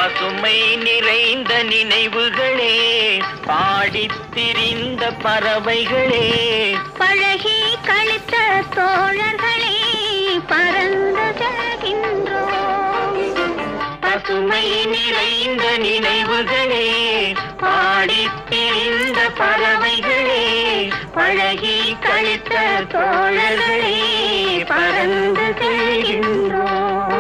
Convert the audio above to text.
பசுமை நிறைந்த நினைவுகளே, பாடித் திரிந்த பறவைகளே, பழகி கழித்த தோழர்களே, பறந்து செல்கின்றோம். பசுமை நிறைந்த நினைவுகளே, பாடித் திரிந்த பறவைகளே, பழகி கழித்த தோழர்களே, பறந்து செல்கின்றோம்.